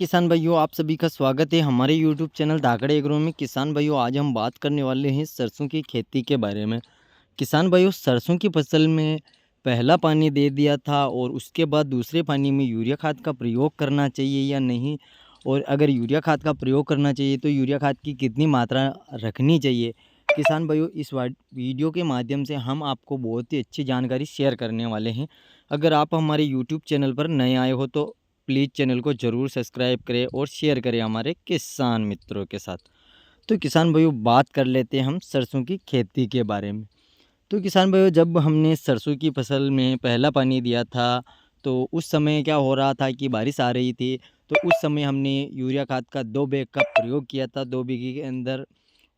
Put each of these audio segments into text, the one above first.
किसान भाइयों, आप सभी का स्वागत है हमारे यूट्यूब चैनल धाकड़ एग्रो में। किसान भाइयों, आज हम बात करने वाले हैं सरसों की खेती के बारे में। किसान भाइयों, सरसों की फसल में पहला पानी दे दिया था और उसके बाद दूसरे पानी में यूरिया खाद का प्रयोग करना चाहिए या नहीं, और अगर यूरिया खाद का प्रयोग करना चाहिए तो यूरिया खाद की कितनी मात्रा रखनी चाहिए। किसान भाइयों, इस वीडियो के माध्यम से हम आपको बहुत ही अच्छी जानकारी शेयर करने वाले हैं। अगर आप हमारे यूट्यूब चैनल पर नए आए हो तो प्लीज़ चैनल को ज़रूर सब्सक्राइब करें और शेयर करें हमारे किसान मित्रों के साथ। तो किसान भाइयों, बात कर लेते हैं हम सरसों की खेती के बारे में। तो किसान भाइयों, जब हमने सरसों की फसल में पहला पानी दिया था तो उस समय क्या हो रहा था कि बारिश आ रही थी। तो उस समय हमने यूरिया खाद का 2 बैग का प्रयोग किया था 2 बीघे के अंदर।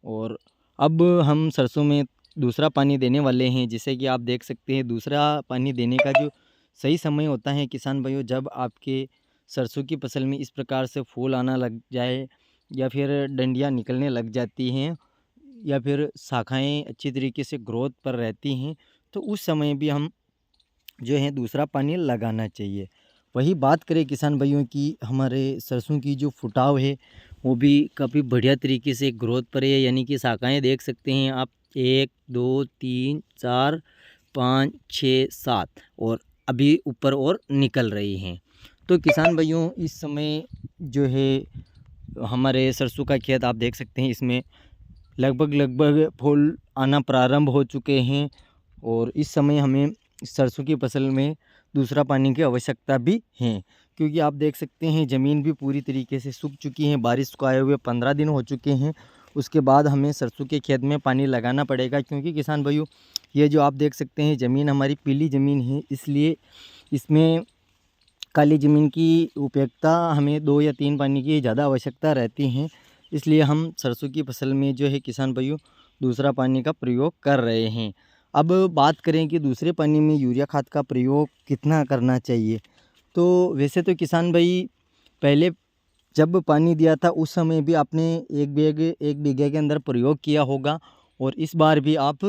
और अब हम सरसों में दूसरा पानी देने वाले हैं, जिसे कि आप देख सकते हैं। दूसरा पानी देने का जो सही समय होता है किसान भाइयों, जब आपके सरसों की फसल में इस प्रकार से फूल आना लग जाए या फिर डंडियाँ निकलने लग जाती हैं या फिर शाखाएं अच्छी तरीके से ग्रोथ पर रहती हैं, तो उस समय भी हम जो है दूसरा पानी लगाना चाहिए। वही बात करें किसान भाइयों की, हमारे सरसों की जो फुटाव है वो भी काफ़ी बढ़िया तरीके से ग्रोथ पर है, यानी कि शाखाएं देख सकते हैं आप, 1 2 3 4 5 6 7, और अभी ऊपर और निकल रही हैं। तो किसान भाइयों, इस समय जो है हमारे सरसों का खेत आप देख सकते हैं, इसमें लगभग फूल आना प्रारंभ हो चुके हैं। और इस समय हमें सरसों की फसल में दूसरा पानी की आवश्यकता भी है, क्योंकि आप देख सकते हैं ज़मीन भी पूरी तरीके से सूख चुकी है। बारिश को आए हुए 15 दिन हो चुके हैं। उसके बाद हमें सरसों के खेत में पानी लगाना पड़ेगा, क्योंकि किसान भाइयों, ये जो आप देख सकते हैं ज़मीन हमारी पीली ज़मीन है, इसलिए इसमें काली ज़मीन की उपयोगिता हमें 2 या 3 पानी की ज़्यादा आवश्यकता रहती है। इसलिए हम सरसों की फसल में जो है किसान भाइयों दूसरा पानी का प्रयोग कर रहे हैं। अब बात करें कि दूसरे पानी में यूरिया खाद का प्रयोग कितना करना चाहिए। तो वैसे तो किसान भाई, पहले जब पानी दिया था उस समय भी आपने 1 बीघे के अंदर प्रयोग किया होगा, और इस बार भी आप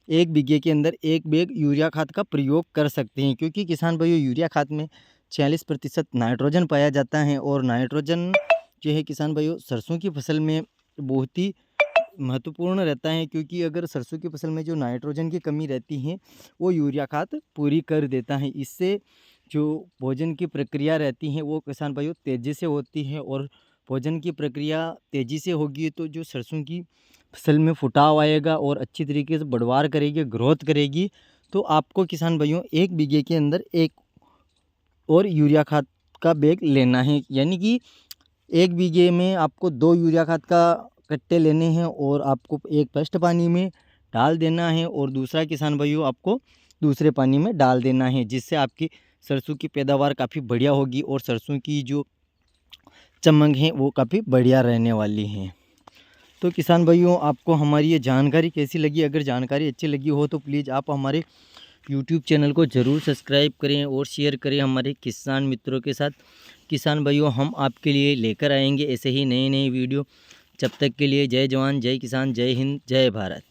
1 बीघे के अंदर 1 बैग यूरिया खाद का प्रयोग कर सकते हैं, क्योंकि किसान भाइयों, यूरिया खाद में 46% नाइट्रोजन पाया जाता है। और नाइट्रोजन जो है किसान भाइयों, सरसों की फसल में बहुत ही महत्वपूर्ण रहता है, क्योंकि अगर सरसों की फसल में जो नाइट्रोजन की कमी रहती है वो यूरिया खाद पूरी कर देता है। इससे जो भोजन की प्रक्रिया रहती है वो किसान भाइयों तेज़ी से होती है, और भोजन की प्रक्रिया तेज़ी से होगी तो जो सरसों की फसल में फुटाव आएगा और अच्छी तरीके से बढ़वार करेगी, ग्रोथ करेगी। तो आपको किसान भाइयों 1 बीघे के अंदर 1 और यूरिया खाद का बैग लेना है, यानी कि 1 बीघे में आपको 2 यूरिया खाद का कट्टे लेने हैं, और आपको एक फर्स्ट पानी में डाल देना है और दूसरा किसान भाइयों आपको दूसरे पानी में डाल देना है, जिससे आपकी सरसों की पैदावार काफ़ी बढ़िया होगी और सरसों की जो चमक है वो काफ़ी बढ़िया रहने वाली है। तो किसान भाइयों, आपको हमारी ये जानकारी कैसी लगी? अगर जानकारी अच्छी लगी हो तो प्लीज़ आप हमारे यूट्यूब चैनल को ज़रूर सब्सक्राइब करें और शेयर करें हमारे किसान मित्रों के साथ। किसान भाइयों, हम आपके लिए लेकर आएंगे ऐसे ही नए नए वीडियो। जब तक के लिए जय जवान, जय किसान, जय हिंद, जय भारत।